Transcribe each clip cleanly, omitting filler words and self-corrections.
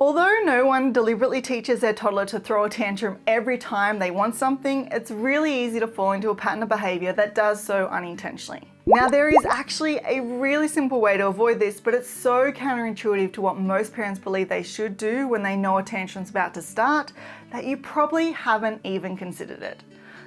Although no one deliberately teaches their toddler to throw a tantrum every time they want something, it's really easy to fall into a pattern of behaviour that does so unintentionally. Now, there is actually a really simple way to avoid this, but it's so counterintuitive to what most parents believe they should do when they know a tantrum's about to start that you probably haven't even considered it.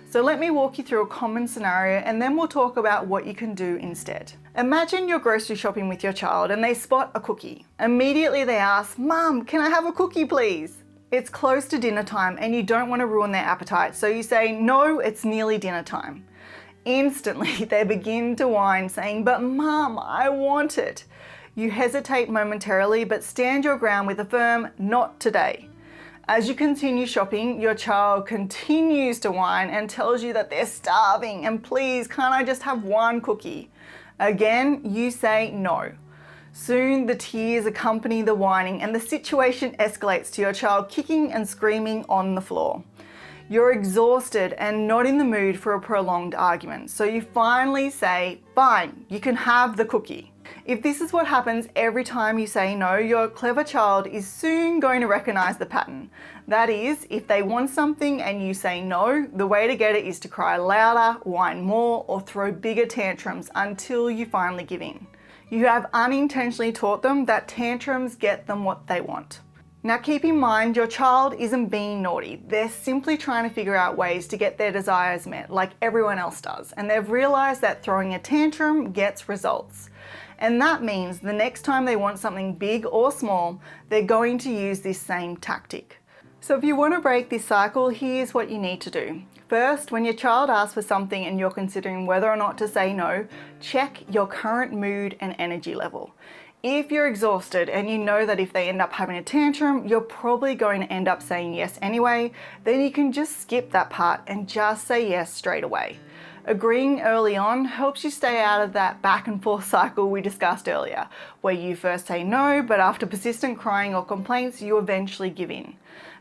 So let me walk you through a common scenario and then we'll talk about what you can do instead. Imagine you're grocery shopping with your child and they spot a cookie. Immediately they ask, "Mum, can I have a cookie please?" It's close to dinner time and you don't want to ruin their appetite, so you say, "No, it's nearly dinner time." Instantly they begin to whine saying, "But Mum, I want it." You hesitate momentarily but stand your ground with a firm, "Not today." As you continue shopping, your child continues to whine and tells you that they're starving and, "Please, can't I just have one cookie?" Again, you say no. Soon the tears accompany the whining and the situation escalates to your child kicking and screaming on the floor. You're exhausted and not in the mood for a prolonged argument, so you finally say, "Fine, you can have the cookie." If this is what happens every time you say no, your clever child is soon going to recognize the pattern. That is, if they want something and you say no, the way to get it is to cry louder, whine more, or throw bigger tantrums until you finally give in. You have unintentionally taught them that tantrums get them what they want. Now keep in mind, your child isn't being naughty. They're simply trying to figure out ways to get their desires met like everyone else does, and they've realized that throwing a tantrum gets results. And that means the next time they want something big or small, they're going to use this same tactic. So if you want to break this cycle, here's what you need to do. First, when your child asks for something and you're considering whether or not to say no, check your current mood and energy level. If you're exhausted and you know that if they end up having a tantrum, you're probably going to end up saying yes anyway, then you can just skip that part and just say yes straight away. Agreeing early on helps you stay out of that back and forth cycle we discussed earlier, where you first say no, but after persistent crying or complaints, you eventually give in.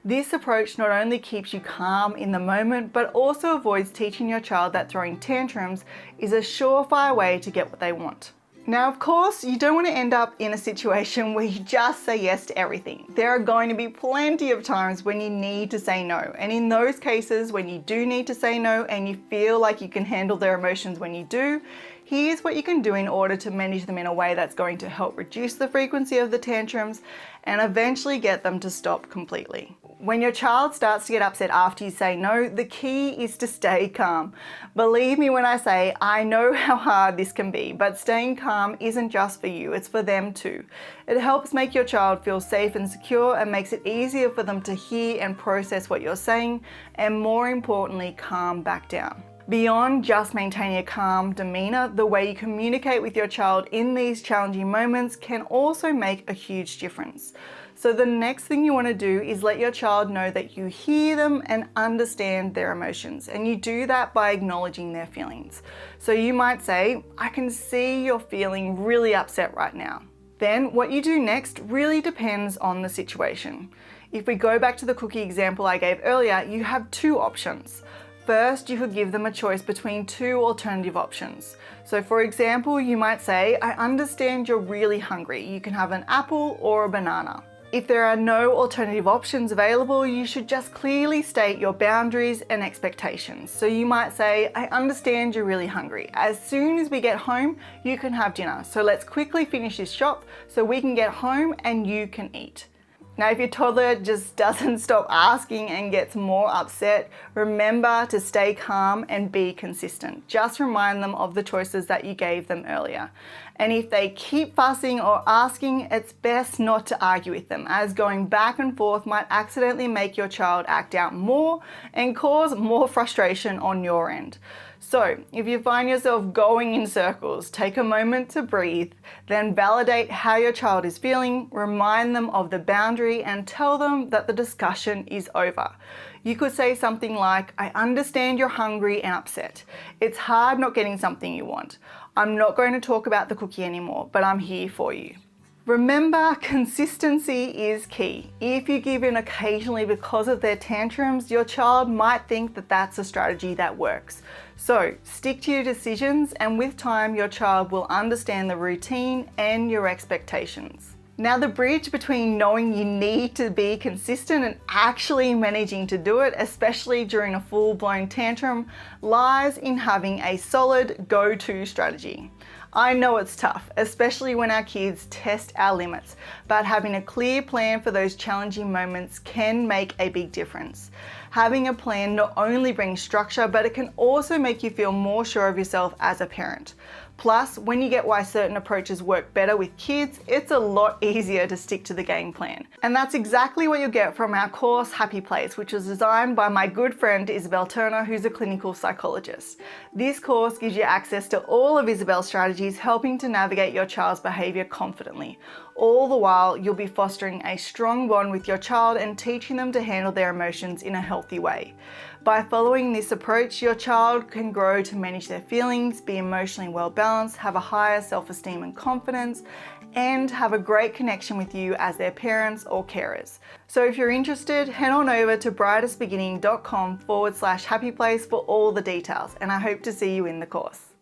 This approach not only keeps you calm in the moment, but also avoids teaching your child that throwing tantrums is a surefire way to get what they want. Now, of course, you don't want to end up in a situation where you just say yes to everything. There are going to be plenty of times when you need to say no. And in those cases, when you do need to say no and you feel like you can handle their emotions when you do, here's what you can do in order to manage them in a way that's going to help reduce the frequency of the tantrums and eventually get them to stop completely. When your child starts to get upset after you say no, the key is to stay calm. Believe me when I say, I know how hard this can be, but staying calm isn't just for you, it's for them too. It helps make your child feel safe and secure and makes it easier for them to hear and process what you're saying, and more importantly, calm back down. Beyond just maintaining a calm demeanor, the way you communicate with your child in these challenging moments can also make a huge difference. So the next thing you want to do is let your child know that you hear them and understand their emotions. And you do that by acknowledging their feelings. So you might say, "I can see you're feeling really upset right now." Then what you do next really depends on the situation. If we go back to the cookie example I gave earlier, you have two options. First, you could give them a choice between two alternative options. So for example, you might say, "I understand you're really hungry. You can have an apple or a banana." If there are no alternative options available, you should just clearly state your boundaries and expectations. So you might say, "I understand you're really hungry. As soon as we get home, you can have dinner. So let's quickly finish this shop so we can get home and you can eat." Now, if your toddler just doesn't stop asking and gets more upset, remember to stay calm and be consistent. Just remind them of the choices that you gave them earlier. And if they keep fussing or asking, it's best not to argue with them, as going back and forth might accidentally make your child act out more and cause more frustration on your end. So if you find yourself going in circles, take a moment to breathe, then validate how your child is feeling, remind them of the boundary and tell them that the discussion is over. You could say something like, "I understand you're hungry and upset. It's hard not getting something you want. I'm not going to talk about the cookie anymore, but I'm here for you." Remember, consistency is key. If you give in occasionally because of their tantrums, your child might think that that's a strategy that works. So stick to your decisions, and with time, your child will understand the routine and your expectations. Now, the bridge between knowing you need to be consistent and actually managing to do it, especially during a full-blown tantrum, lies in having a solid go-to strategy. I know it's tough, especially when our kids test our limits, but having a clear plan for those challenging moments can make a big difference. Having a plan not only brings structure, but it can also make you feel more sure of yourself as a parent. Plus, when you get why certain approaches work better with kids, it's a lot easier to stick to the game plan. And that's exactly what you'll get from our course, Happy Place, which was designed by my good friend Isabel Turner, who's a clinical psychologist. This course gives you access to all of Isabel's strategies, helping to navigate your child's behaviour confidently. All the while, you'll be fostering a strong bond with your child and teaching them to handle their emotions in a healthy way. By following this approach, your child can grow to manage their feelings, be emotionally well balanced, have a higher self-esteem and confidence, and have a great connection with you as their parents or carers. So if you're interested, head on over to brightestbeginning.com/happyplace for all the details, and I hope to see you in the course.